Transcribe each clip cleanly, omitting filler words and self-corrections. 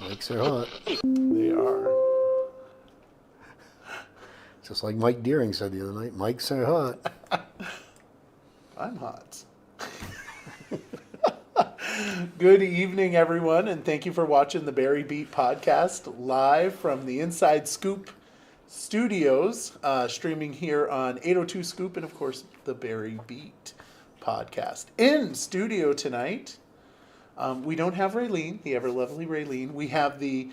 Mics are hot. They are. Just like Mike Deering said the other night, mics are hot. I'm hot. Good evening, everyone, and thank you for watching the Barry Beat podcast live from the Inside Scoop studios, streaming here on 802 Scoop and, of course, the Barry Beat podcast. In studio tonight, we don't have Raylene, the ever-lovely Raylene. We have the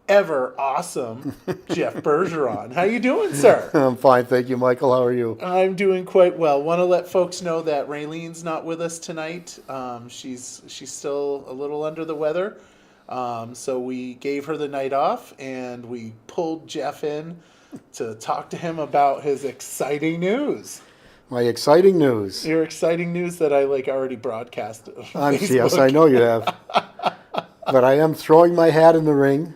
ever-awesome Jeff Bergeron. How you doing, sir? I'm fine, thank you, Michael. How are you? I'm doing quite well. Want to let folks know that Raylene's not with us tonight. She's still a little under the weather. So we gave her the night off, and we pulled Jeff in to talk to him about his exciting news. My exciting news. Your exciting news that I already broadcast. Yes, I know you have. But I am throwing my hat in the ring.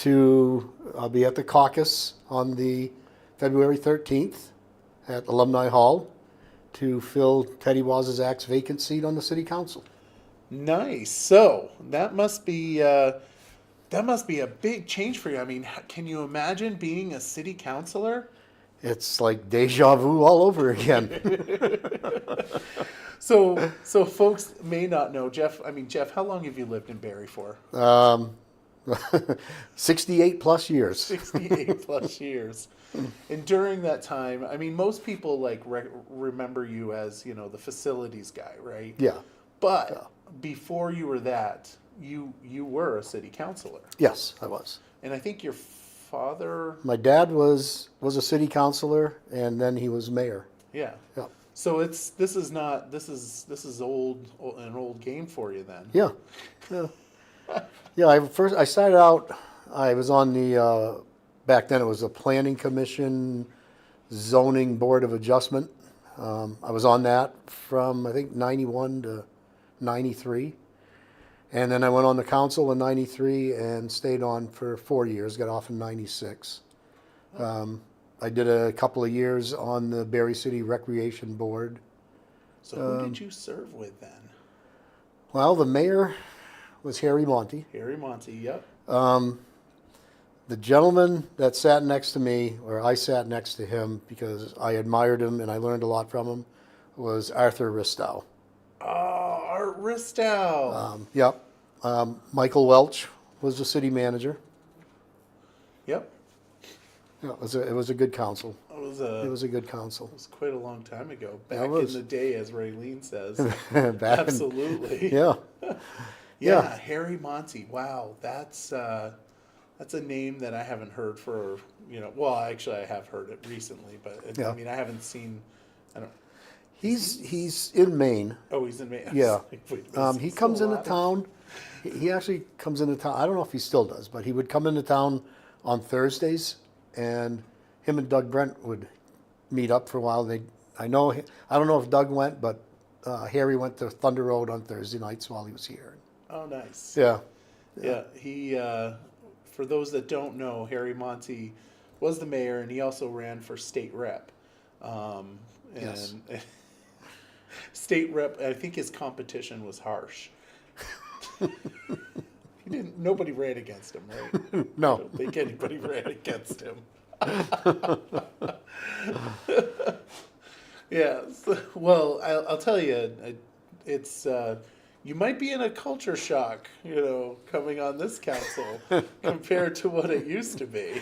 I'll be at the caucus on the February 13th at Alumni Hall to fill Teddy Wozniak's vacant seat on the City Council. Nice. So that must be a big change for you. I mean, can you imagine being a city councilor? It's like deja vu all over again. So folks may not know, Jeff, how long have you lived in Barre for? 68 plus years. 68 plus years. And during that time, most people remember you as, the facilities guy, right? Yeah. But before you were that, you were a city councilor. Yes, I was. And I think your father... My dad was a city councilor, and then he was mayor. Yeah. Yeah. So this is an old game for you then. Yeah. Yeah. Yeah, I started out, I was on the, back then it was the Planning Commission Zoning Board of Adjustment. I was on that from, I think, 91 to 93. And then I went on the council in 93 and stayed on for 4 years, got off in 96. I did a couple of years on the Barre City Recreation Board. So who did you serve with then? Well, the mayor was Harry Monty. Harry Monty, yep. The gentleman that sat next to me, or I sat next to him because I admired him and I learned a lot from him, was Arthur Ristow. Oh, Art Ristow. Yep. Michael Welch was the city manager. Yep. Yeah, it was a good council. It was a good council. It was quite a long time ago. Back in the day, as Raylene says. Absolutely. Yeah. Yeah, Harry Monty. Wow, that's a name that I haven't heard for, well, actually I have heard it recently, but I haven't seen, He's in Maine. Oh, he's in Maine. Yeah. He comes into town. He actually comes into town. I don't know if he still does, but he would come into town on Thursdays, and him and Doug Brent would meet up for a while. I don't know if Doug went, but Harry went to Thunder Road on Thursday nights while he was here. Oh, nice. Yeah. Yeah. He, for those that don't know, Harry Monty was the mayor, and he also ran for state rep. Yes. State rep, I think his competition was harsh. Nobody ran against him, right? No. I don't think anybody ran against him. Yeah. Well, I'll tell you, it's you might be in a culture shock, coming on this council compared to what it used to be.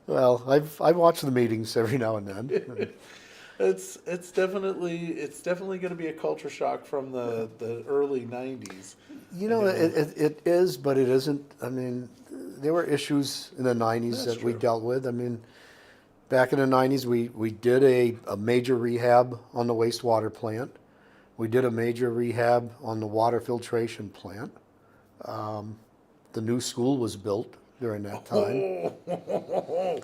Well, I watch the meetings every now and then. It's definitely going to be a culture shock from the early 90s. It is, but it isn't. There were issues in the 90s that we dealt with. Back in the 90s, we did a major rehab on the wastewater plant. We did a major rehab on the water filtration plant. The new school was built during that time. Oh,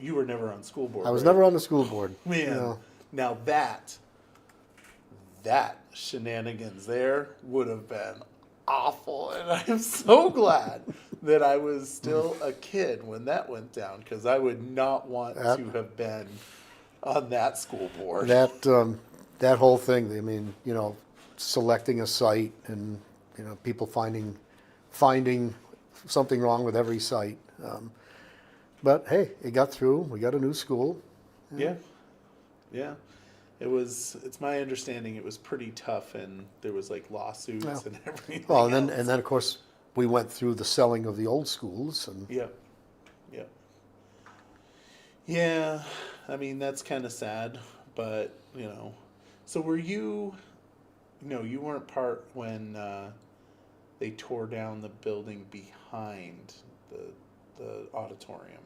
you were never on school board. I was right? never on the school board. Man, No. now that shenanigans there would have been awful, and I'm so glad that I was still a kid when that went down, because I would not want That- to have been on that school board. That whole thing, I mean, selecting a site and, people finding something wrong with every site. But hey, it got through. We got a new school. Yeah. It's my understanding it was pretty tough, and there was like lawsuits Yeah. and everything. Well, and else. then of course we went through the selling of the old schools, and Yeah. Yeah, I mean, that's kind of sad, but, So were you, no, you weren't part when they tore down the building behind the auditorium.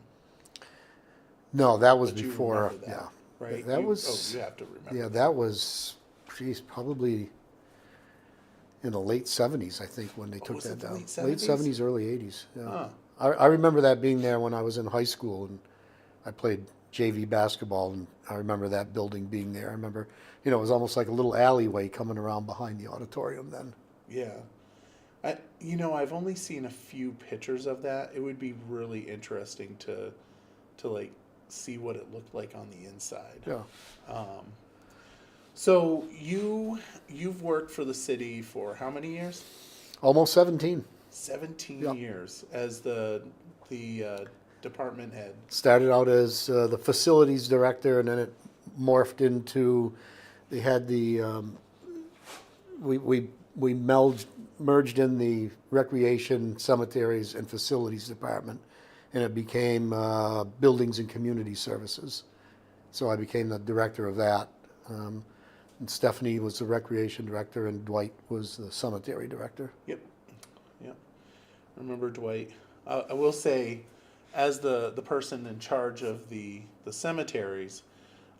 no, that was But you before. remember that, right? That You was. you have to remember. Yeah, that was. Geez, probably in the late '70s, I think, when they took was that it the down. late Late 70s? '70s, early '80s. Yeah. Huh. I remember that being there when I was in high school, and I played JV basketball, and I remember that building being there. I remember, it was almost like a little alleyway coming around behind the auditorium then. Yeah. I've only seen a few pictures of that. It would be really interesting to like see what it looked like on the inside. Yeah. So you've worked for the city for how many years? Almost 17. 17 Yeah. years as the department head. Started out as the facilities director, and then it morphed into, they had the, we merged in the recreation, cemeteries, and facilities department, and it became buildings and community services. So I became the director of that. And Stephanie was the recreation director, and Dwight was the cemetery director. Yep. I remember Dwight. I will say, as the person in charge of the cemeteries,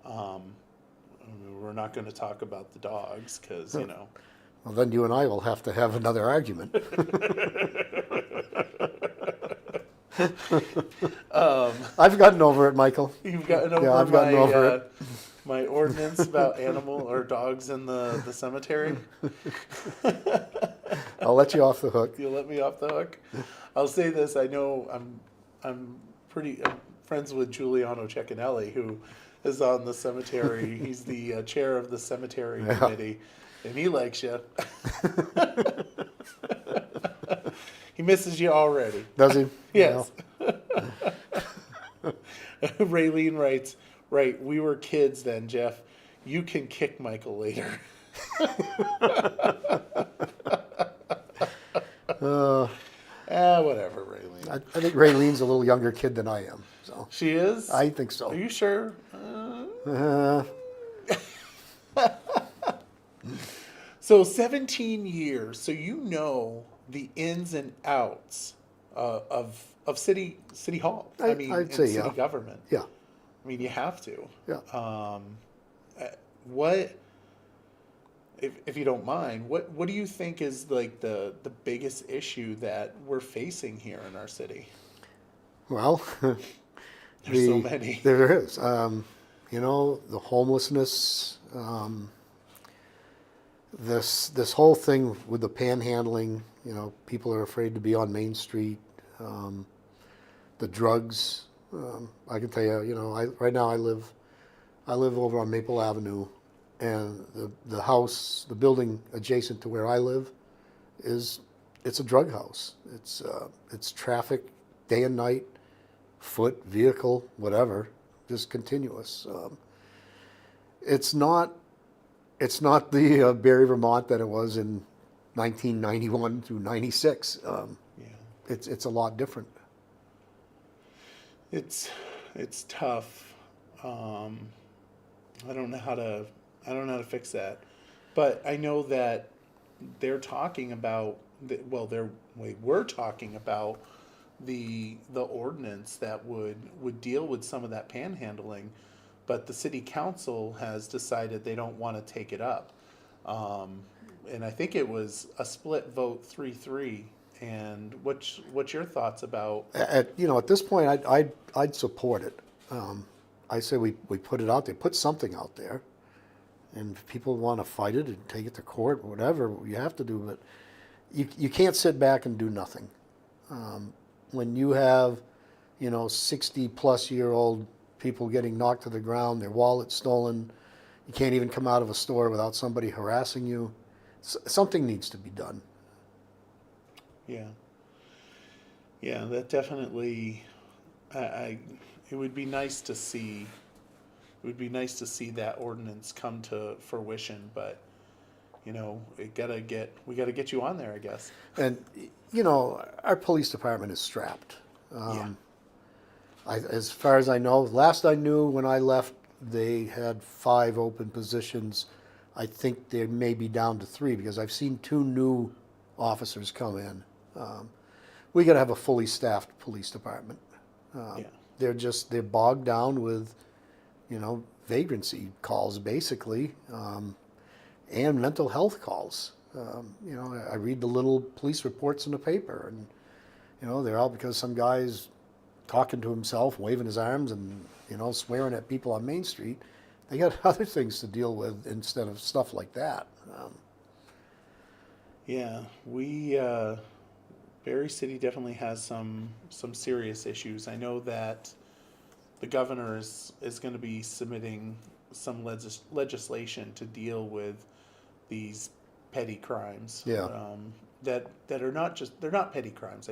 we're not going to talk about the dogs because, Well, then you and I will have to have another argument. I've gotten over it, Michael. You've gotten over I've gotten over it. My ordinance about animal or dogs in the cemetery. I'll let you off the hook. You'll let me off the hook. I'll say this: I know I'm friends with Giuliano Ceccanelli, who is on the cemetery. He's the chair of the cemetery committee, and he likes you. He misses you already. Does he? Yes. Raylene writes, right, we were kids then, Jeff. You can kick Michael later. Whatever, Raylene. I think Raylene's a little younger kid than I am. So She is? I think so. Are you sure? So 17 years. So you know the ins and outs of city hall. I'd and say, city yeah. government. Yeah. I mean, you have to. Yeah. What, if you don't mind, what do you think is like the biggest issue that we're facing here in our city? Well, There's so many. There is. The homelessness, this whole thing with the panhandling, people are afraid to be on Main Street, the drugs. I can tell you, right now I live over on Maple Avenue, and the building adjacent to where I live it's a drug house. It's traffic day and night, foot, vehicle, whatever, just continuous. It's not the Barre, Vermont that it was in 1991 through 96. It's a lot different. It's tough. I don't know how to fix that, but I know that they're talking about. We're talking about the ordinance that would deal with some of that panhandling, but the city council has decided they don't want to take it up. And I think it was a split vote 3-3. And what's your thoughts about? At this point, I'd support it. I say we put it out there, put something out there, and if people want to fight it and take it to court, whatever you have to do, but you can't sit back and do nothing. When you have 60-plus-year-old people getting knocked to the ground, their wallet stolen, you can't even come out of a store without somebody harassing you. Something needs to be done. Yeah. Yeah, that definitely, it would be nice to see, that ordinance come to fruition, but, we gotta get you on there, I guess. And, our police department is strapped. Yeah. As far as I know, last I knew when I left, they had 5 open positions. I think they may be down to 3 because I've seen 2 new officers come in. We got to have a fully staffed police department. Yeah. They're bogged down with, vagrancy calls basically, and mental health calls. I read the little police reports in the paper, and they're out because some guy's talking to himself, waving his arms, and swearing at people on Main Street. They got other things to deal with instead of stuff like that. Yeah, Barre City definitely has some serious issues. I know that the governor is going to be submitting some legislation to deal with these petty crimes. Yeah. That are they're not petty crimes.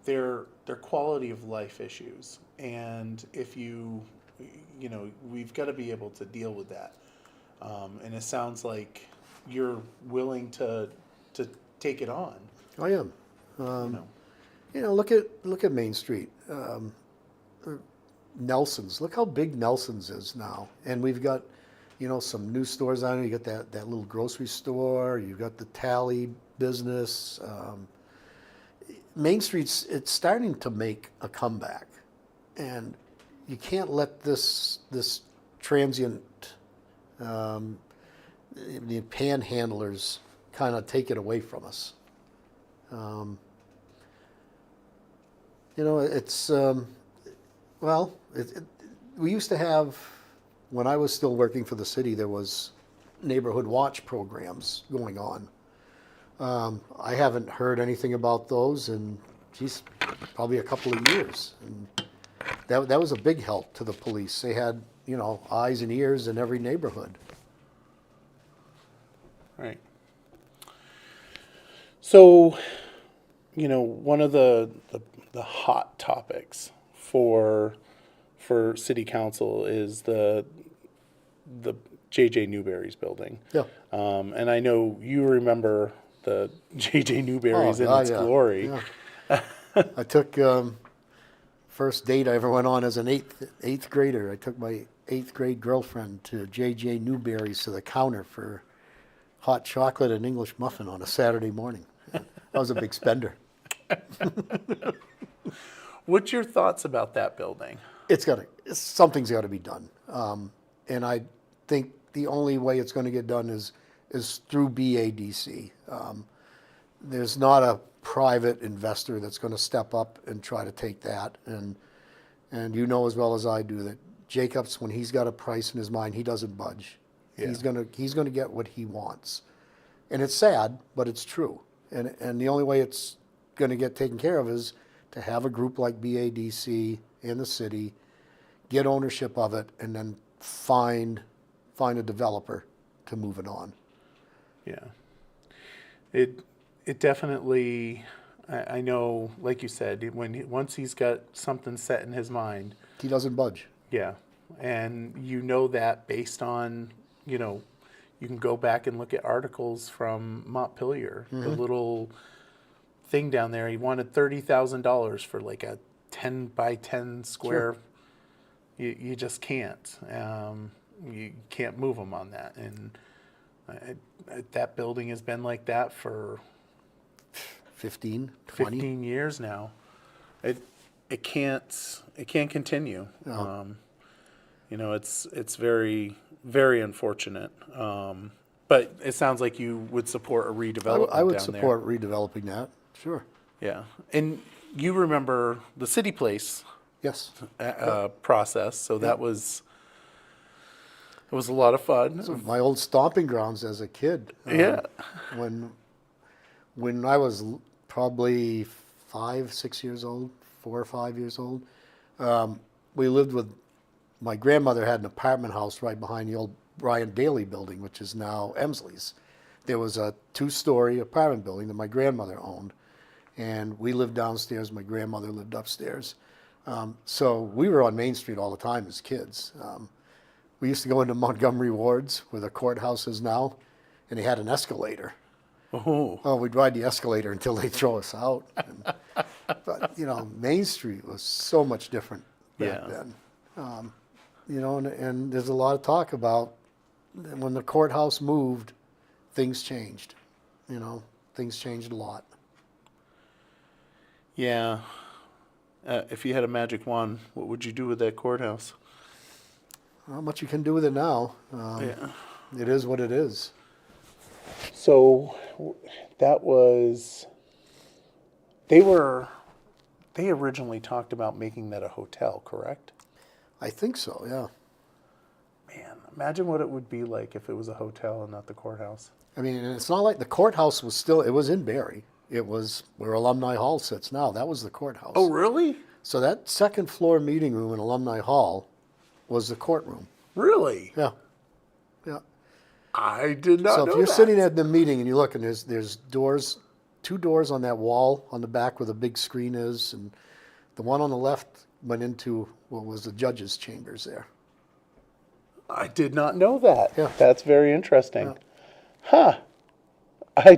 They're quality of life issues. And if we've got to be able to deal with that. And it sounds like you're willing to take it on. I am. Look at Main Street. Nelson's. Look how big Nelson's is now. And we've got, some new stores on it. You got that little grocery store. You've got the Tally business. Main Street's, it's starting to make a comeback. And you can't let this transient, the panhandlers kind of take it away from us. It's, we used to have, when I was still working for the city, there was neighborhood watch programs going on. I haven't heard anything about those in, probably a couple of years. And that was a big help to the police. They had, eyes and ears in every neighborhood. Right. So, one of the hot topics for city council is the J.J. Newberry's building. Yeah. And I know you remember the J.J. Newberry's in its glory. Yeah. I took first date I ever went on as an eighth grader. I took my 8th grade girlfriend to J.J. Newberry's to the counter for hot chocolate and English muffin on a Saturday morning. I was a big spender. What's your thoughts about that building? Something's got to be done, and I think the only way it's going to get done is through BADC. There's not a private investor that's going to step up and try to take that, and as well as I do that Jacobs, when he's got a price in his mind, he doesn't budge. Yeah. He's gonna get what he wants, and it's sad, but it's true. And the only way it's going to get taken care of is to have a group like BADC in the city, get ownership of it, and then find a developer to move it on. Yeah. It definitely, I know, like you said, once he's got something set in his mind, he doesn't budge. Yeah. And that based on, you can go back and look at articles from Montpelier, the little thing down there. He wanted $30,000 for like a 10 by 10 square. Sure. You just can't. You can't move them on that. And that building has been like that for 15 years now. it can't continue. No. It's very, very unfortunate. But it sounds like you would support a redevelopment I would down there. support redeveloping that, sure. Yeah. And you remember the City Place Yes. process, so it was a lot of fun. My old stomping grounds as a kid. Yeah. When I was probably 5, 6 years old, 4 or 5 years old, we lived with, my grandmother had an apartment house right behind the old Brian Daly building, which is now Emsley's. There was a 2-story apartment building that my grandmother owned, and we lived downstairs, my grandmother lived upstairs. So we were on Main Street all the time as kids. We used to go into Montgomery Wards, where the courthouse is now, and they had an escalator. Oh. We'd ride the escalator until they throw us out. But, Main Street was so much different back Yeah. then. And there's a lot of talk about when the courthouse moved, things changed. Things changed a lot. Yeah. If you had a magic wand, what would you do with that courthouse? Not much you can do with it now. Yeah. It is what it is. So that was, they originally talked about making that a hotel, correct? I think so, yeah. Man, imagine what it would be like if it was a hotel and not the courthouse. I mean, and it's not like the courthouse it was in Barre. It was where Alumni Hall sits now. That was the courthouse. Oh, really? So that second floor meeting room in Alumni Hall was the courtroom. Really? Yeah. Yeah. I did not know So if you're that. sitting at the meeting and you look and there's doors, 2 doors on that wall on the back where the big screen is, and the one on the left went into what was the judge's chambers there. I did not know that. Yeah. That's very interesting. Yeah. Huh.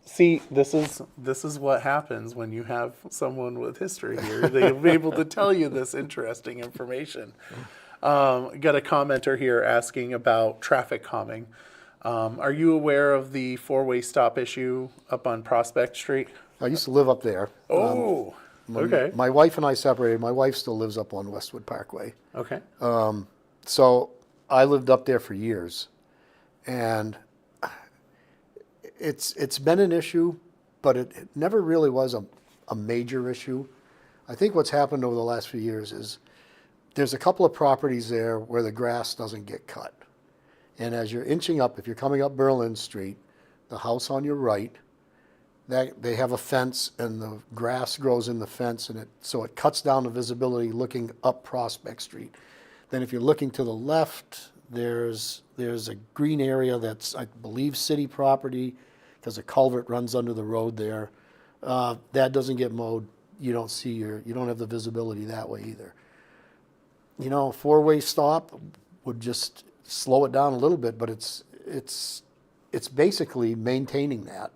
See, this is what happens when you have someone with history here. They'll be able to tell you this interesting information. Got a commenter here asking about traffic calming. Are you aware of the 4-way stop issue up on Prospect Street? I used to live up there. Oh, okay. My wife and I separated. My wife still lives up on Westwood Parkway. Okay. So I lived up there for years, and it's been an issue, but it never really was a major issue. I think what's happened over the last few years is there's a couple of properties there where the grass doesn't get cut. And as you're inching up, if you're coming up Berlin Street, the house on your right, they have a fence, and the grass grows in the fence, and so it cuts down the visibility looking up Prospect Street. Then if you're looking to the left, there's a green area that's, I believe, city property, because a culvert runs under the road there. That doesn't get mowed. You don't have the visibility that way either. A 4-way stop would just slow it down a little bit, but it's basically maintaining that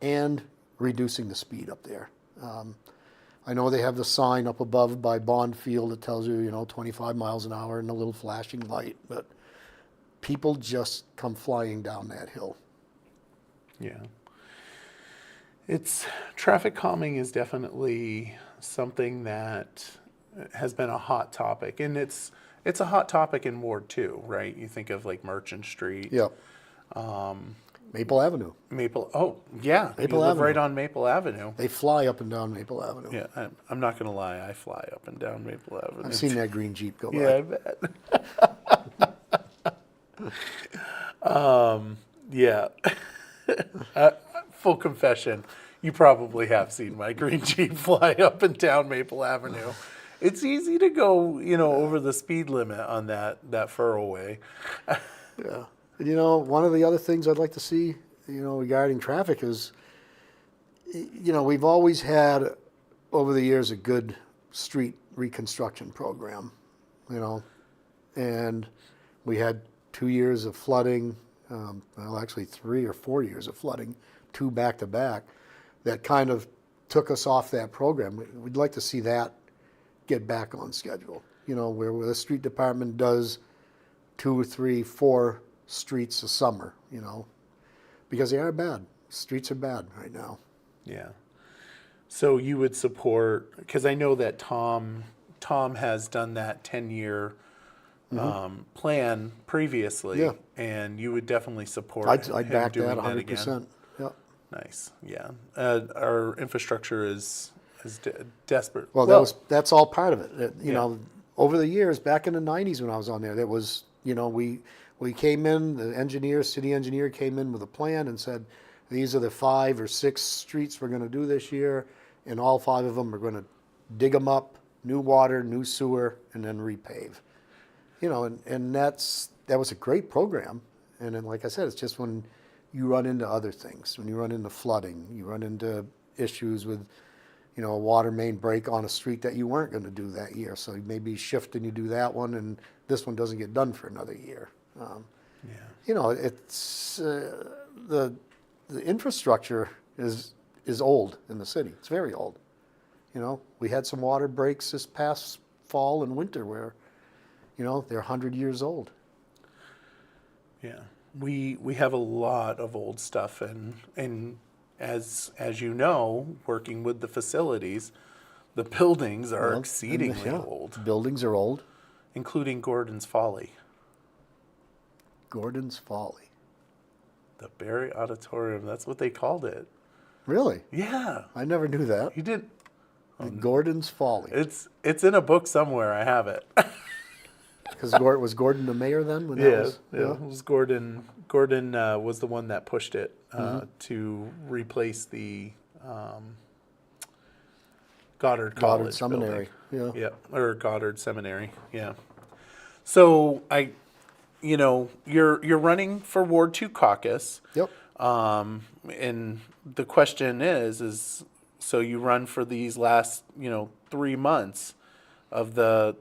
and reducing the speed up there. I know they have the sign up above by Bond Field that tells you, 25 miles an hour and a little flashing light, but people just come flying down that hill. Yeah. Traffic calming is definitely something that has been a hot topic, and it's a hot topic in Ward 2, right? You think of like Merchant Street. Yep. Maple Avenue. Oh, yeah. Maple you live Avenue. right on Maple Avenue. They fly up and down Maple Avenue. Yeah, I'm not going to lie. I fly up and down Maple Avenue. I've seen that green Jeep go by. Yeah, I bet. Yeah. Full confession, you probably have seen my green Jeep fly up and down Maple Avenue. It's easy to go, over the speed limit on that furrowway. Yeah. And, one of the other things I'd like to see, regarding traffic is, we've always had, over the years, a good street reconstruction program, and we had 2 years of flooding, actually 3 or 4 years of flooding, 2 back to back, that kind of took us off that program. We'd like to see that get back on schedule, where the street department does 2 or 3, 4 streets a summer, because they are bad. Streets are bad right now. Yeah. So you would support, because I know that Tom has done that 10-year plan previously, Yeah. and you would definitely support I'd him back doing that that again. 100%. Yep. Nice, yeah. Our infrastructure is desperate. Well, that's all part of it. You know, over the years, back in the 90s when I was on there, we came in, the city engineer came in with a plan and said, these are the 5 or 6 streets we're going to do this year, and all 5 of them are going to dig them up, new water, new sewer, and then repave. You know, and that was a great program. And then, like I said, it's just when you run into other things, when you run into flooding, you run into issues with, a water main break on a street that you weren't going to do that year. So you maybe shift and you do that one, and this one doesn't get done for another year. It's the infrastructure is old in the city. It's very old. We had some water breaks this past fall and winter where, they're 100 years old. Yeah, we have a lot of old stuff, and as you know, working with the facilities, the buildings are exceedingly old. Buildings are old. Including Gordon's Folly. Gordon's Folly. The Barre Auditorium, that's what they called it. Really? Yeah. I never knew that. You did? Gordon's Folly. It's in a book somewhere. I have it. Because was Gordon the mayor then? When It was Gordon. Gordon was the one that pushed it to replace the Goddard College Seminary. building. Yeah, or Goddard Seminary. Yeah. So you're running for Ward 2 caucus. Yep. And the question is so you run for these last 3 months of the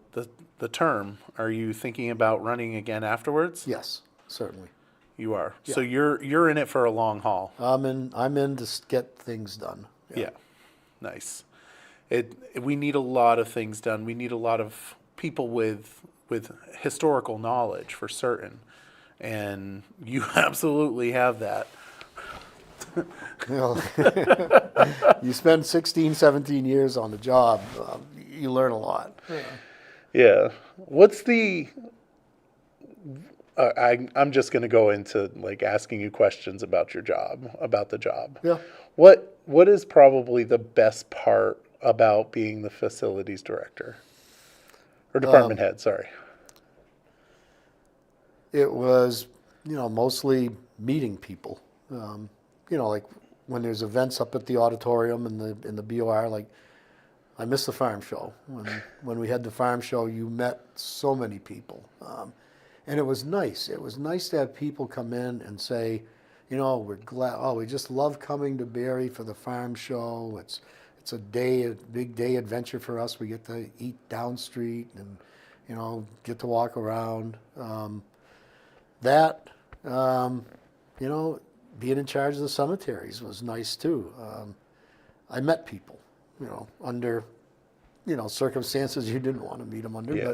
term. Are you thinking about running again afterwards? Yes, certainly. You are. Yeah. So you're in it for a long haul. I'm in to get things done. Yeah. Nice. We need a lot of things done. We need a lot of people with historical knowledge for certain. And you absolutely have that. You spend 16, 17 years on the job, you learn a lot. Yeah. What's the... I'm just going to go into asking you questions about your job, about the job. Yeah. What is probably the best part about being the facilities director? Or department head, sorry. It was, mostly meeting people. Like when there's events up at the auditorium and in the BOR, I miss the farm show. When we had the farm show, you met so many people. And it was nice. It was nice to have people come in and say, we're glad, we just love coming to Barre for the farm show. It's a big day adventure for us. We get to eat down street and, get to walk around. Being in charge of the cemeteries was nice too. I met people, under, circumstances you didn't want to meet them under, Yeah.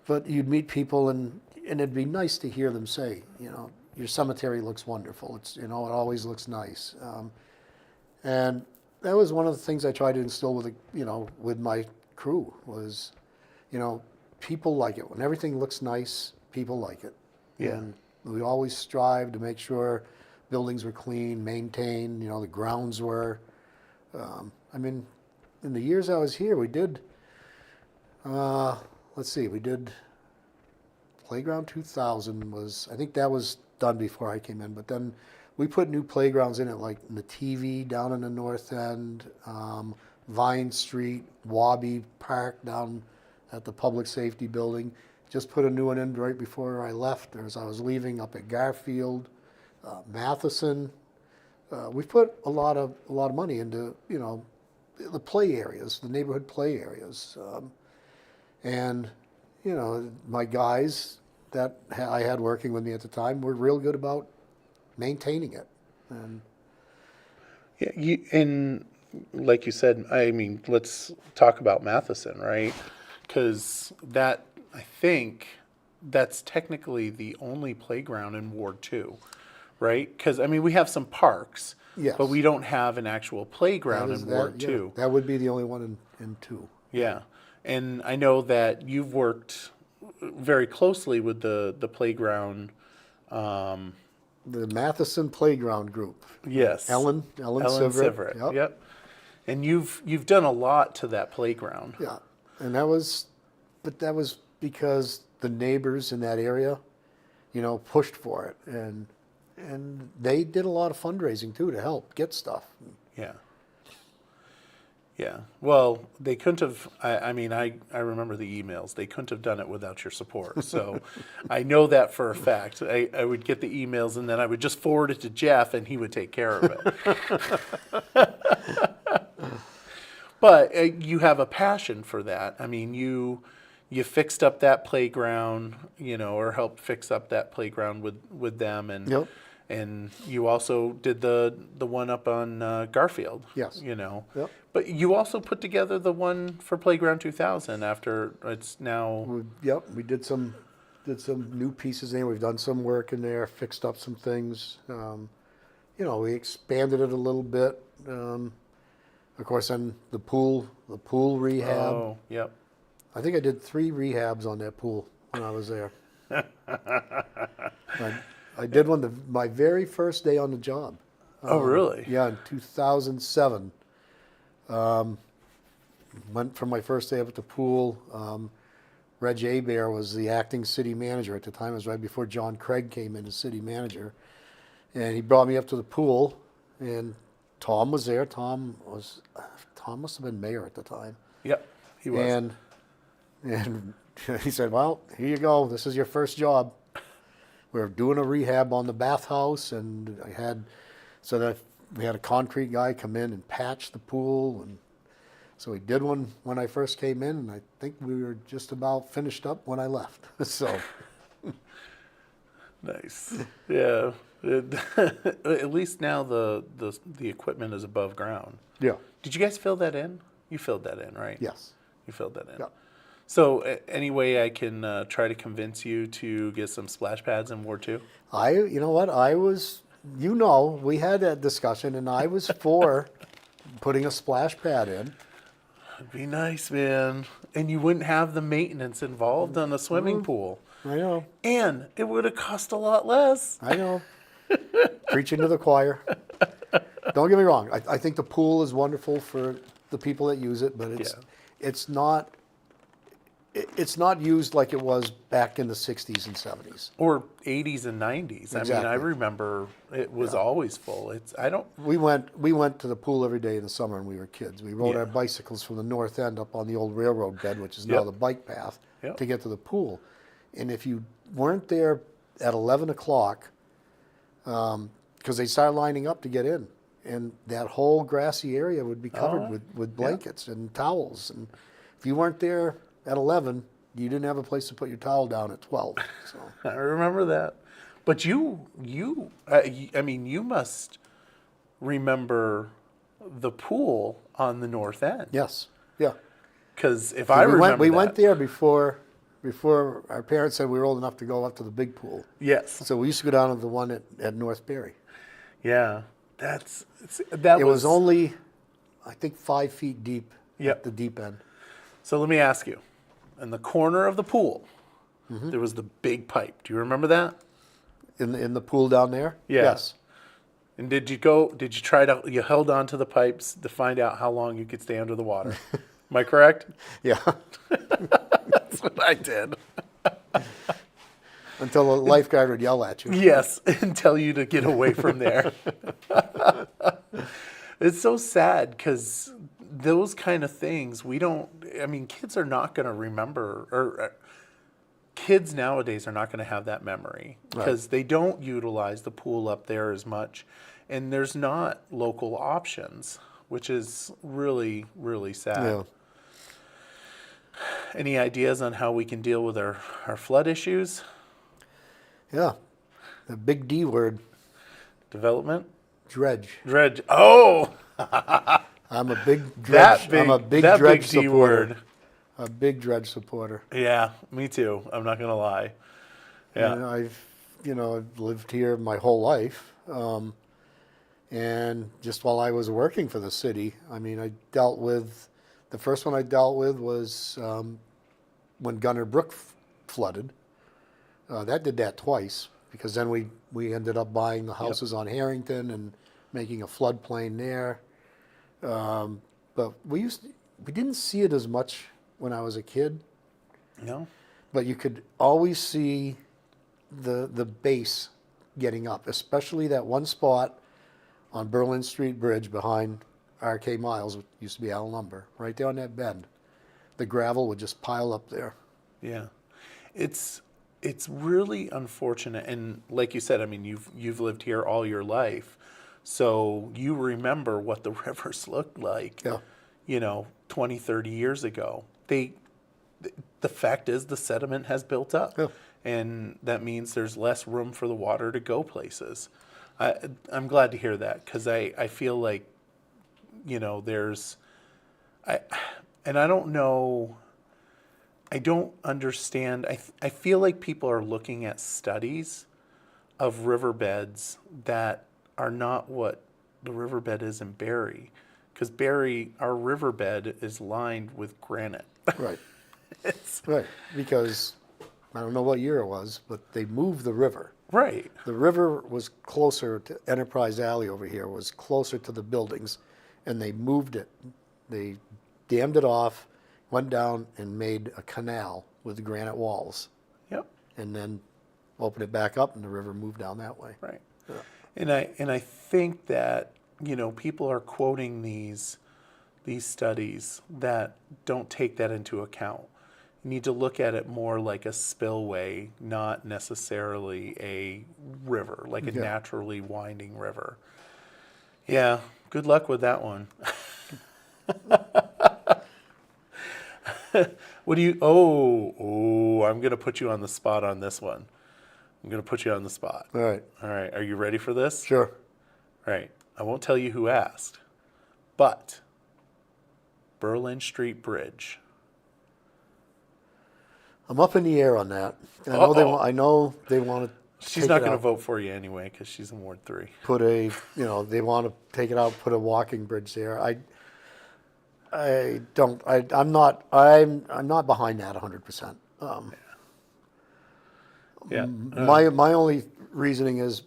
but you'd meet people and it'd be nice to hear them say, your cemetery looks wonderful. It's, it always looks nice. And that was one of the things I tried to instill with my crew was, people like it. When everything looks nice, people like it. Yeah. And we always strive to make sure buildings were clean, maintained, the grounds were. In the years I was here, we did, we did Playground 2000 I think that was done before I came in, but then we put new playgrounds in it, like Nativy down in the north end, Vine Street, Wabi Park down at the public safety building. Just put a new one in right before I left, or as I was leaving, up at Garfield, Matheson. We've put a lot of money into the play areas, the neighborhood play areas, and my guys that I had working with me at the time were real good about maintaining it. And Yeah, and like you said, let's talk about Matheson, right? Because I think that's technically the only playground in Ward 2, right? Because, I mean, we have some parks, Yes. but we don't have an actual playground in Ward 2. That would be the only one in 2. Yeah. And I know that you've worked very closely with the playground. The Matheson Playground Group. Yes. Ellen Sivert. Yep. Yep. And you've done a lot to that playground. Yeah. And that was because the neighbors in that area, pushed for it. And they did a lot of fundraising too to help get stuff. Yeah. Yeah. Well, they couldn't have, I mean, I remember the emails. They couldn't have done it without your support. So I know that for a fact. I would get the emails and then I would just forward it to Jeff and he would take care of it. But you have a passion for that. I mean, you fixed up that playground, or helped fix up that playground with them. And Yep. And you also did the one up on Garfield. Yes. Yep. But you also put together the one for Playground 2000 after it's now. We did some new pieces in. We've done some work in there, fixed up some things. We expanded it a little bit. Of course, then the pool rehab. Oh, yep. I think I did 3 rehabs on that pool when I was there. I did one my very first day on the job. Oh, really? Yeah, in 2007. Went for my first day up at the pool. Reg Abear was the acting city manager at the time. It was right before John Craig came in as city manager. And he brought me up to the pool, and Tom was there. Tom must have been mayor at the time. Yep, he was. And he said, well, here you go. This is your first job. We're doing a rehab on the bathhouse, and we had a concrete guy come in and patch the pool, and so he did one when I first came in, and I think we were just about finished up when I left. So Nice. Yeah. At least now the equipment is above ground. yeah, Did you guys fill that in? You filled that in, right? yes, You filled that in. yeah. So any way I can try to convince you to get some splash pads in Ward 2? You know what? We had that discussion, and I was for putting a splash pad in. It'd be nice, man. And you wouldn't have the maintenance involved on a swimming pool. I know, And it would have cost a lot less. I know. Preaching to the choir. Don't get me wrong. I think the pool is wonderful for the people that use it, but it's not used like it was back in the 60s and 70s. Or 80s and 90s. I mean, I Exactly. remember it was always full. We went to the pool every day in the summer when we were kids. We rode Yeah. our bicycles from the north end up on the old railroad bed, which is now Yep. the bike path, Yep. to get to the pool. And if you weren't there at 11 o'clock, because they started lining up to get in, and that whole grassy area would be covered with blankets and towels. And if you weren't there at 11, you didn't have a place to put your towel down at 12. So I remember that. But you must remember the pool on the north end. yes, yeah. Because if I remember we that, went there before our parents said we were old enough to go up to the big pool. Yes. So we used to go down to the one at North Berry. Yeah. It was only, I think, 5 feet deep Yep. at the deep end. So let me ask you. In the corner of the pool, there was the big pipe. Do you remember that? In the pool down there? Yeah. Yes. And you held on to the pipes to find out how long you could stay under the water. Am I correct? Yeah. That's what I did. Until a lifeguard would yell at you. Yes, and tell you to get away from there. It's so sad because those kind of things, kids are not going to remember, or kids nowadays are not going to have that memory because they don't utilize the pool up there as much, and there's not local options, which is really, really sad. Yeah. Any ideas on how we can deal with our flood issues? Yeah. The big D word, Development? dredge. Dredge. Oh! I'm a big dredge. I'm a big that dredge big D supporter. word. A big dredge supporter. Yeah, me too. I'm not going to lie. Yeah. And I've lived here my whole life. And just while I was working for the city, I mean, the first one I dealt with was when Gunner Brook flooded. That did that twice, because then we ended up buying the houses on Harrington and making a floodplain there. But we didn't see it as much when I was a kid, No. but you could always see the base getting up, especially that one spot on Berlin Street Bridge behind RK Miles, which used to be Al Lumber, right there on that bend. The gravel would just pile up there. Yeah. It's really unfortunate, and like you said, I mean, you've lived here all your life, so you remember what the rivers looked like. Yeah. 20, 30 years ago. The fact is the sediment has built up. Yeah. And that means there's less room for the water to go places. I'm glad to hear that, because I feel like, and I don't know, I don't understand. I feel like people are looking at studies of riverbeds that are not what the riverbed is in Barre. Because Barre, our riverbed is lined with granite. Right. Right. Because I don't know what year it was, but they moved the river. Right. The river was closer to Enterprise Alley over here, was closer to the buildings, and they moved it. They dammed it off, went down and made a canal with granite walls, Yep. and then opened it back up, and the river moved down that way. Right. Yeah. And I think that, people are quoting these studies that don't take that into account. You need to look at it more like a spillway, not necessarily a river, like a naturally winding river. Yeah, good luck with that one. What do you, I'm going to put you on the spot on this one. I'm going to put you on the spot. All right. All right, are you ready for this? Sure. All right, I won't tell you who asked, but Berlin Street Bridge. I'm up in the air on that. I know they want to. She's not going to vote for you anyway because she's in Ward 3. They want to take it out, put a walking bridge there. I'm not behind that 100%. Yeah. My only reasoning is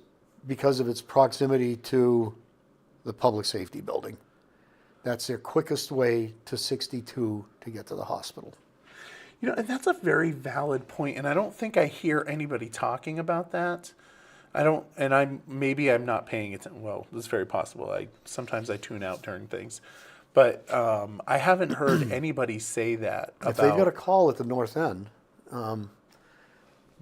because of its proximity to the public safety building. That's their quickest way to 62 to get to the hospital. And that's a very valid point, and I don't think I hear anybody talking about that. Maybe I'm not paying attention. Well, it's very possible. Sometimes I tune out during things, but I haven't heard anybody say that. If they've got a call at the north end,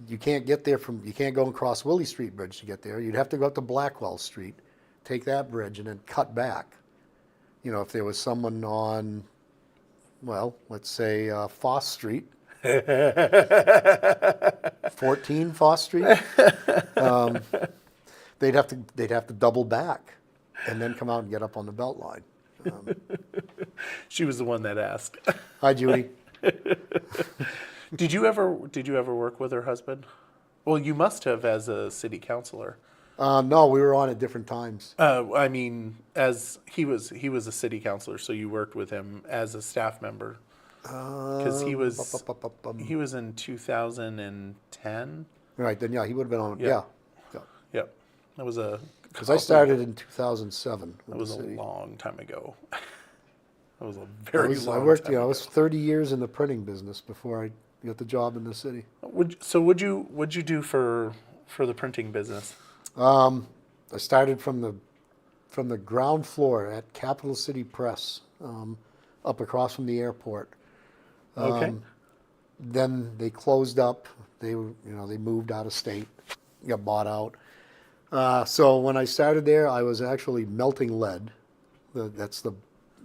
you can't get there you can't go and cross Willie Street Bridge to get there. You'd have to go up to Blackwell Street, take that bridge, and then cut back. If there was someone on, well, let's say Foss Street, 14 Foss Street, they'd have to double back and then come out and get up on the belt line. She was the one that asked. Hi, Judy. Did you ever work with her husband? Well, you must have as a city councilor. No, we were on at different times. I mean, as he was a city councilor, so you worked with him as a staff member. Because he was in 2010. Right, then yeah, he would have been on. Yeah. Yeah. Yep, that was Because I started in 2007. That was a city. long time ago. That was a very long. I worked. time I ago. was 30 years in the printing business before I got the job in the city. What'd you do for the printing business? I started from the ground floor at Capital City Press, up across from the airport. Okay. Then they closed up. They moved out of state, got bought out. So when I started there, I was actually melting lead. That's the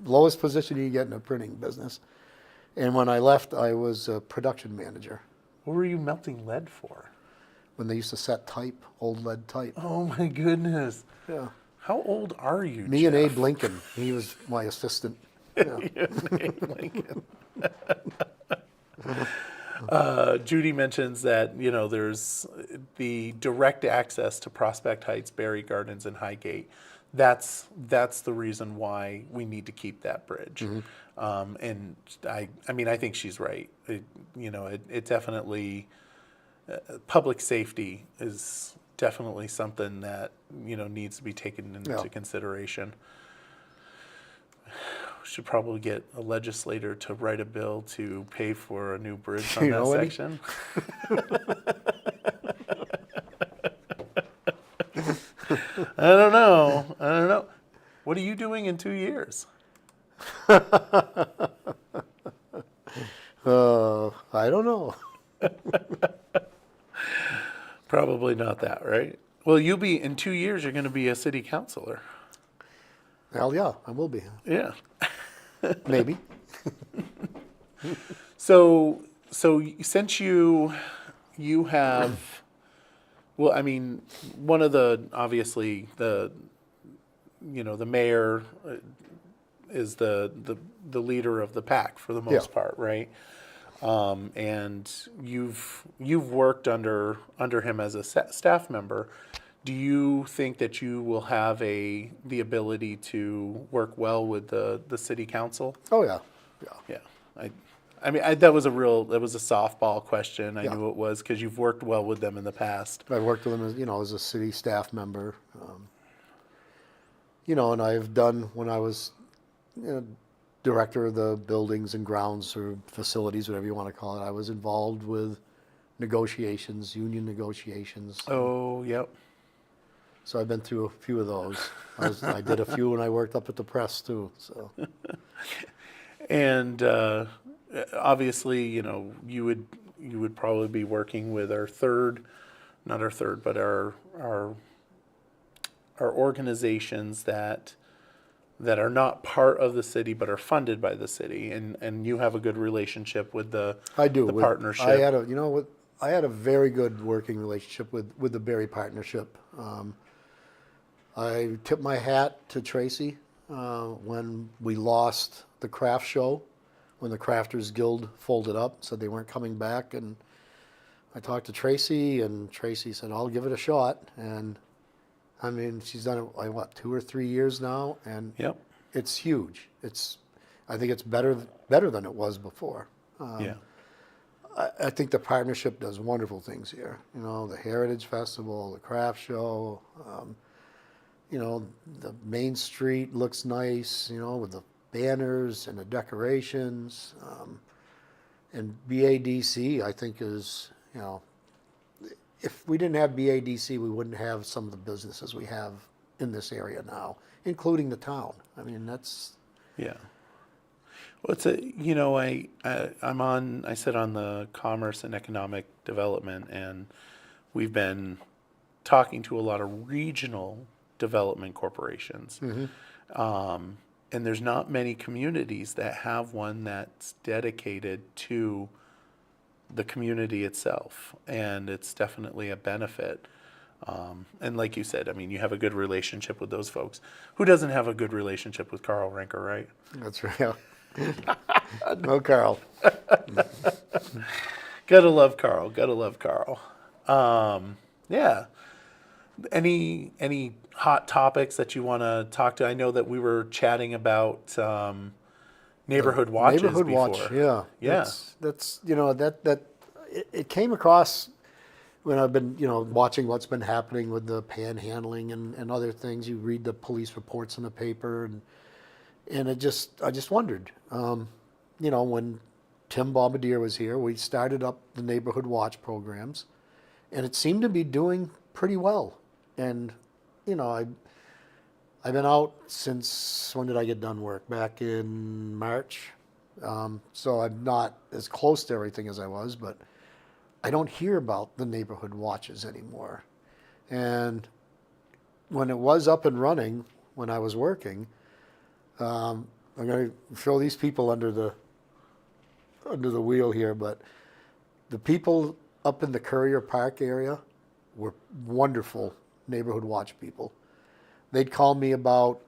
lowest position you get in a printing business. And when I left, I was a production manager. What were you melting lead for? When they used to set type, old lead type. Oh my goodness. Yeah. How old are you, Me Jeff? and Abe Lincoln. He was my assistant. Yeah. Lincoln. Judy mentions that there's the direct access to Prospect Heights, Berry Gardens, and Highgate. That's the reason why we need to keep that bridge. And I mean, I think she's right. It definitely, public safety is definitely something that, needs to be taken into consideration. Should probably get a legislator to write a bill to pay for a new bridge on You that know any? section. I don't know. What are you doing in 2 years? I don't know. Probably not that, right? Well, in 2 years, you're going to be a city councilor. Well, yeah, I will be. Yeah. Maybe. So since you have, well, I mean, one of the, obviously, the mayor is the leader of the pack for the most part, right? And you've worked under him as a staff member. Do you think that you will have the ability to work well with the city council? Oh, yeah. Yeah. I mean, that was a softball question. I Yeah. knew it was because you've worked well with them in the past. I worked with him as a city staff member. And I've done when I was director of the buildings and grounds or facilities, whatever you want to call it. I was involved with negotiations, union negotiations. Oh, yep. So I've been through a few of those. I did a few when I worked up at the press too. So. And obviously, you would probably be working with our organizations that are not part of the city but are funded by the city, and you have a good relationship with the partnership. I had a very good working relationship with the Barre partnership. I tip my hat to Tracy when we lost the craft show, when the Crafters Guild folded up, said they weren't coming back, and I talked to Tracy, and Tracy said, "I'll give it a shot." And I mean, she's done it, 2 or 3 years now, and Yep. it's huge. I think it's better than it was before. Yeah. I think the partnership does wonderful things here. The Heritage Festival, the craft show. The Main Street looks nice. With the banners and the decorations. And BADC, I think, is if we didn't have BADC, we wouldn't have some of the businesses we have in this area now, including the town. I mean, that's. Yeah. Well, I sit on the Commerce and Economic Development, and we've been talking to a lot of regional development corporations. And there's not many communities that have one that's dedicated to the community itself, and it's definitely a benefit. And like you said, I mean, you have a good relationship with those folks. Who doesn't have a good relationship with Carl Rinker, right? That's right. No, Carl. Gotta love Carl. Yeah. Any hot topics that you want to talk to? I know that we were chatting about neighborhood watches Neighborhood before. watch, yeah. Yeah. That's it came across when I've been, watching what's been happening with the panhandling and other things. You read the police reports in the paper, and I just wondered, when Tim Bombardier was here, we started up the neighborhood watch programs, and it seemed to be doing pretty well. And, I've been out since, when did I get done work? Back in March. So I'm not as close to everything as I was, but I don't hear about the neighborhood watches anymore. And when it was up and running, when I was working, I'm going to throw these people under the wheel here, but the people up in the Courier Park area were wonderful neighborhood watch people. They'd call me about,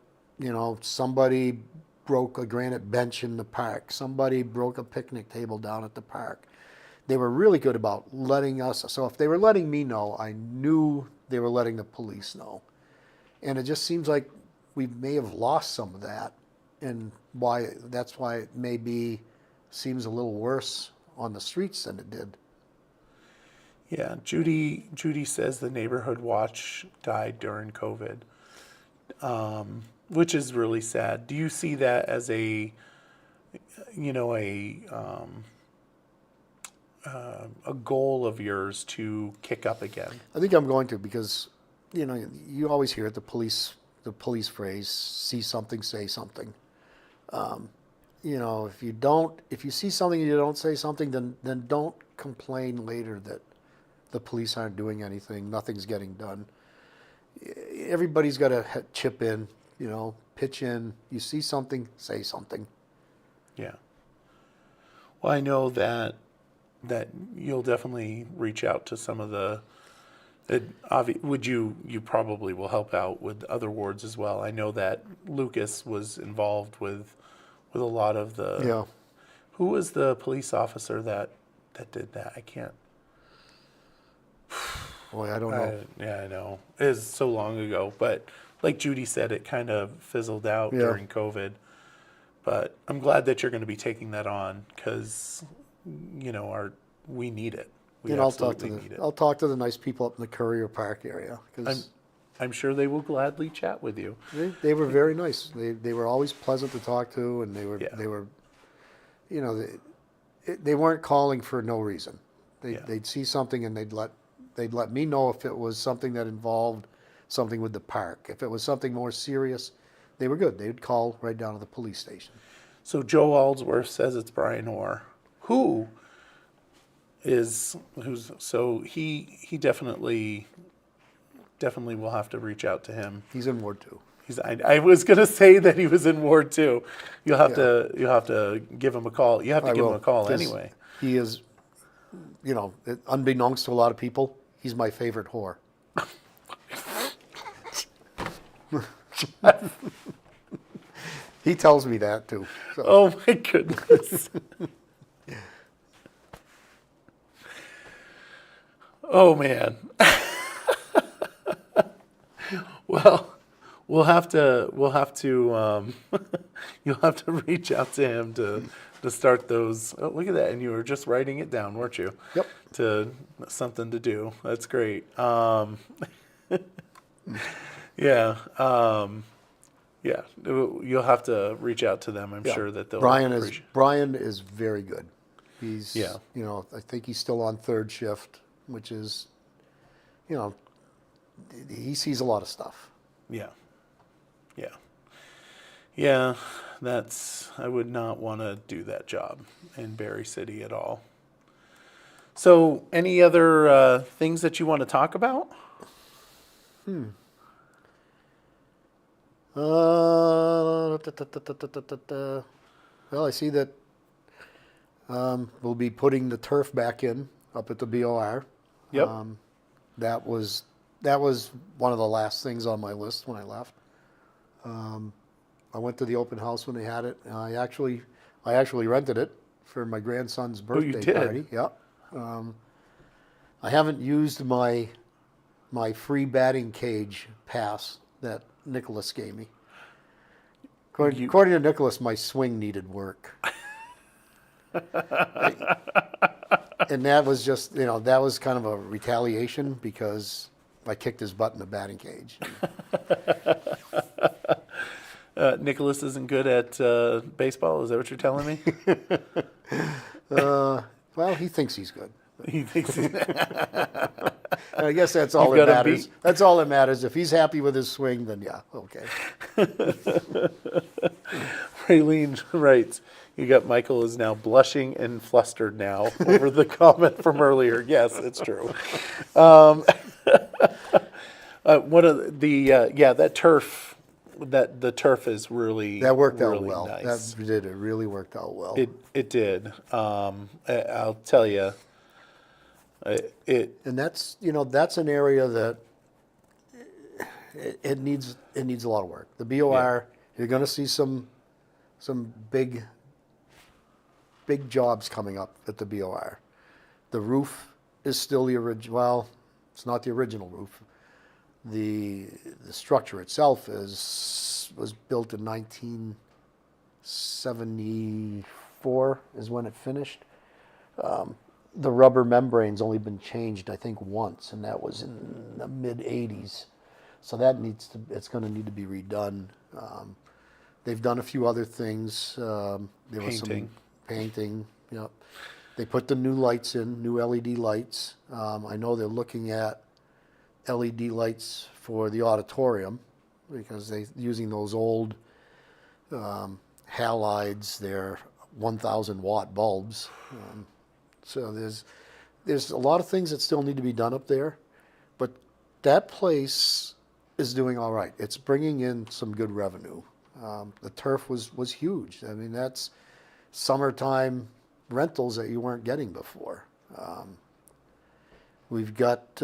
somebody broke a granite bench in the park. Somebody broke a picnic table down at the park. they were really good about letting us. So if they were letting me know, I knew they were letting the police know. And it just seems like we may have lost some of that, and that's why it maybe seems a little worse on the streets than it did. Yeah, Judy says the neighborhood watch died during COVID, which is really sad. Do you see that as a goal of yours to kick up again? I think I'm going to, because you always hear it, the police phrase, see something, say something. If you see something and you don't say something, then don't complain later that the police aren't doing anything, nothing's getting done. Everybody's got to chip in, pitch in. You see something, say something. Yeah. Well, I know that you'll definitely reach out to some of the. You probably will help out with other wards as well. I know that Lucas was involved with a lot of the. Yeah. Who was the police officer that did that? I can't. Boy, I don't know. I know. It was so long ago, but like Judy said, it kind of fizzled out during COVID. But I'm glad that you're going to be taking that on, because we need it. We absolutely need it. I'll talk to the nice people up in the Courier Park area, because I'm sure they will gladly chat with you. they were very nice. They were always pleasant to talk to, and they were they weren't calling for no reason. They'd see something and they'd let me know if it was something that involved something with the park. If it was something more serious, they were good. They would call right down to the police station. So Joe Aldsworth says it's Brian Orr. He definitely will have to reach out to him. He's in Ward 2. I was gonna say that he was in Ward 2. You'll have to give him a call. You have to give him a call anyway. He is, unbeknownst to a lot of people, he's my favorite whore. He tells me that too. So. Oh my goodness. Oh man. Well, we'll have to you'll have to reach out to him to start those. Oh, look at that. And you were just writing it down, weren't you? Yep. To something to do. That's great. Yeah. Yeah. You'll have to reach out to them. I'm sure that they'll Brian is very good. He's I think he's still on third shift, which is he sees a lot of stuff. Yeah. Yeah, I would not want to do that job in Barre City at all. So, any other things that you want to talk about? Well, I see that we'll be putting the turf back in up at the BOR. Yep. That was one of the last things on my list when I left. I went to the open house when they had it. I actually rented it for my grandson's birthday party. Yeah. I haven't used my free batting cage pass that Nicholas gave me. According to Nicholas, my swing needed work. And that was just, that was kind of a retaliation because I kicked his butt in the batting cage. Nicholas isn't good at baseball. Is that what you're telling me? Well, he thinks he's good. He thinks. And I guess that's all that matters. That's all that matters. If he's happy with his swing, then yeah, okay. Raylene writes, "You got Michael is now blushing and flustered now over the comment from earlier." Yes, it's true. One of that turf. The turf is really that worked out really well. Nice. It really worked out well. It did. I'll tell you. And that's an area that it needs a lot of work. The BOR, you're going to see some big jobs coming up at the BOR. The roof is still the original, well, it's not the original roof. The structure itself was built in 1974 is when it finished. The rubber membrane's only been changed, I think, once, and that was in the mid-'80s. So it's going to need to be redone. They've done a few other things. There was some Painting. painting, yep. They put the new lights in, new LED lights. I know they're looking at LED lights for the auditorium because they're using those old halides. They're 1,000 watt bulbs. So there's a lot of things that still need to be done up there, but that place is doing all right. It's bringing in some good revenue. The turf was huge. I mean, that's summertime rentals that you weren't getting before. We've got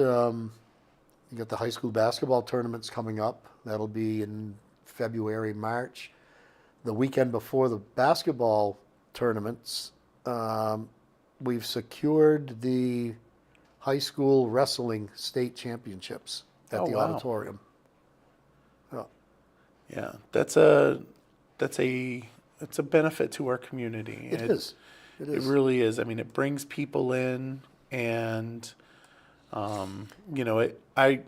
you got the high school basketball tournaments coming up. That'll be in February, March. The weekend before the basketball tournaments, we've secured the high school wrestling state championships at Oh, the wow. auditorium. Oh, Yeah, that's a benefit to our community. it is. It It is. really is. I mean, it brings people in, and I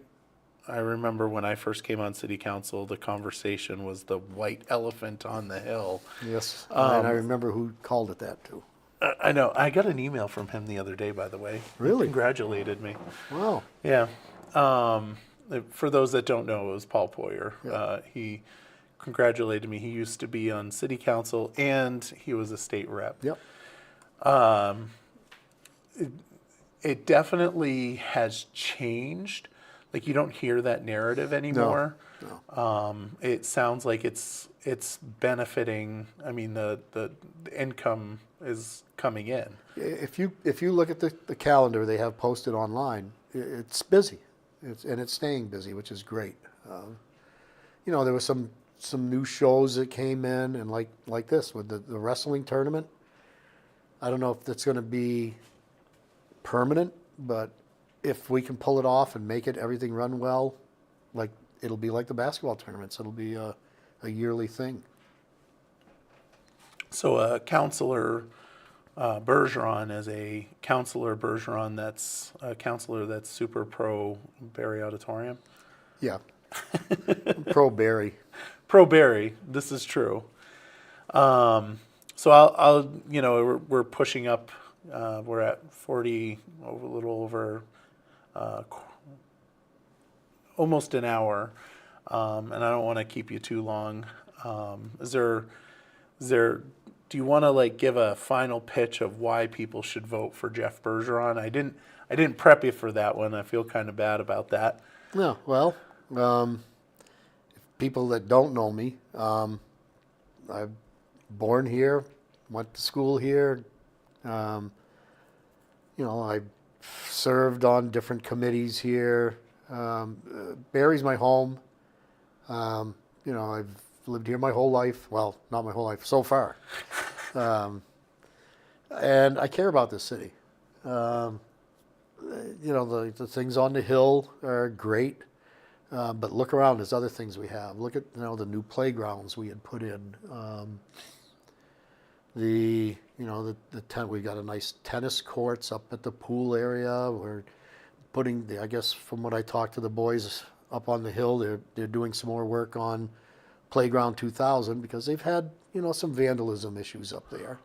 remember when I first came on city council, the conversation was the white elephant on the hill. Yes. And I remember who called it that too. I know. I got an email from him the other day, by the way. He Really? congratulated me. Wow. Yeah. For those that don't know, it was Paul Poyer. Yeah. He congratulated me. He used to be on city council, and he was a state rep. Yep. It definitely has changed. Like, you don't hear that narrative anymore. No. It sounds like it's benefiting. I mean, the income is coming in. If you look at the calendar they have posted online, it's busy. It's staying busy, which is great. There was some new shows that came in, and like this with the wrestling tournament. I don't know if that's going to be permanent, but if we can pull it off and make everything run well, like it'll be like the basketball tournaments. It'll be a yearly thing. So, Councilor Bergeron is a Councilor Bergeron. That's a councilor that's super pro Barre Auditorium. Yeah. Pro Barry. Pro Barre. This is true. So I'll we're pushing up. We're at 40, a little over, almost an hour, and I don't want to keep you too long. Do you want to give a final pitch of why people should vote for Jeff Bergeron? I didn't prep you for that one. I feel kind of bad about that. No, well, people that don't know me, I'm born here, went to school here. I served on different committees here. Barry's my home. I've lived here my whole life. Well, not my whole life, so far. And I care about this city. The things on the hill are great. But look around, there's other things we have. Look at the new playgrounds we had put in. We got a nice tennis courts up at the pool area. We're putting I guess from what I talked to the boys up on the hill, they're doing some more work on Playground 2000 because they've had some vandalism issues up there.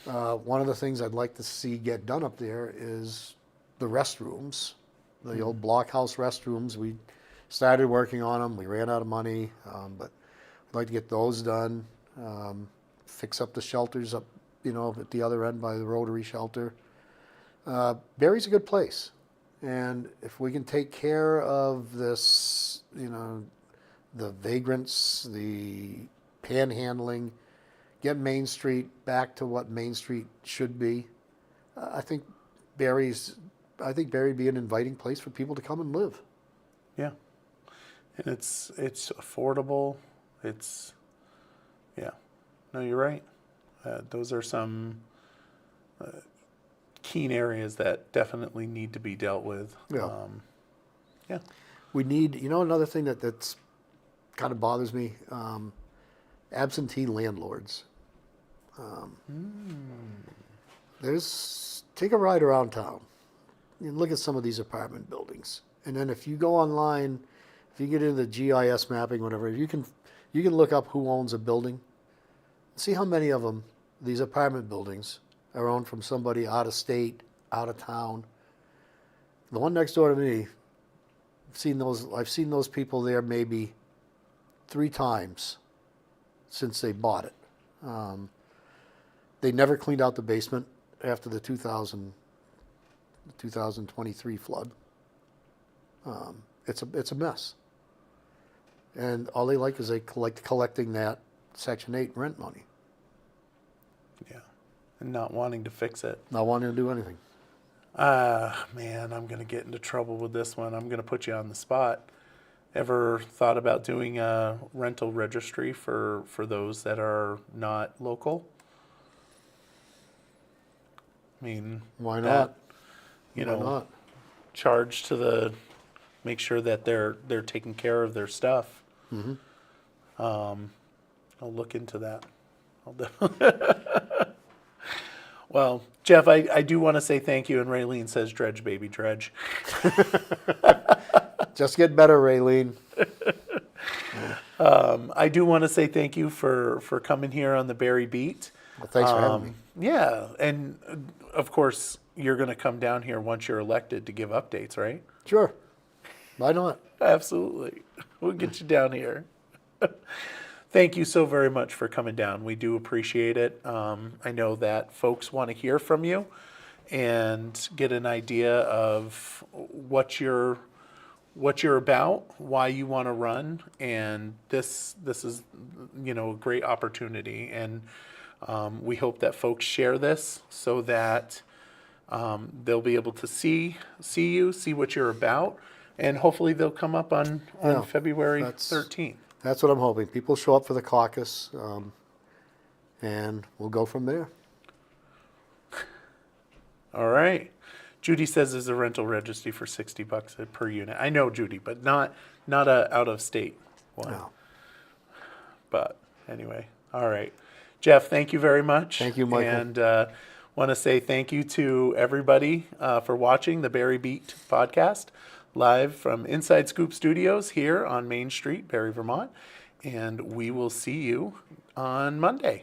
One of the things I'd like to see get done up there is the restrooms, the old blockhouse restrooms. We started working on them. We ran out of money, but I'd like to get those done. Fix up the shelters up, at the other end by the Rotary shelter. Barry's a good place. And if we can take care of this, the vagrants, the panhandling, get Main Street back to what Main Street should be, I think Barry'd be an inviting place for people to come and live. Yeah, and it's affordable. Yeah, no, you're right. Those are some keen areas that definitely need to be dealt with. Yeah. Yeah. We need, another thing that's kind of bothers me, absentee landlords. Take a ride around town and look at some of these apartment buildings. And then if you go online, if you get into the GIS mapping, whatever, you can look up who owns a building. See how many of them, these apartment buildings, are owned from somebody out of state, out of town. The one next door to me, I've seen those people there maybe 3 times since they bought it. They never cleaned out the basement after the 2023 flood. It's a mess. And all they like is they collecting that Section 8 rent money, Yeah. And not wanting to fix it. not wanting to do anything. Man, I'm going to get into trouble with this one. I'm going to put you on the spot. Ever thought about doing a rental registry for those that are not local? I mean, Why that, not? You Why know, not? charge to make sure that they're taking care of their stuff. Mm-hmm. I'll look into that. Well, Jeff, I do want to say thank you, and Raylene says dredge, baby, dredge. Just get better, Raylene. I do want to say thank you for coming here on the Barre Beat. Well, thanks for having me. Yeah, and of course, you're going to come down here once you're elected to give updates, right? Sure. Why not? Absolutely. We'll get you down here. Thank you so very much for coming down. We do appreciate it. I know that folks want to hear from you and get an idea of what you're about, why you want to run, and this is a great opportunity. And we hope that folks share this so that they'll be able to see you, see what you're about, and hopefully they'll come up on Yeah, February that's- 13th. That's what I'm hoping. People show up for the caucus, and we'll go from there. All right. Judy says there's a rental registry for $60 per unit. I know, Judy, but not a out of state one. No. But anyway, all right. Jeff, thank you very much. Thank you, Michael. And want to say thank you to everybody for watching the Barre Beat podcast live from Inside Scoop Studios here on Main Street, Barre, Vermont. And we will see you on Monday.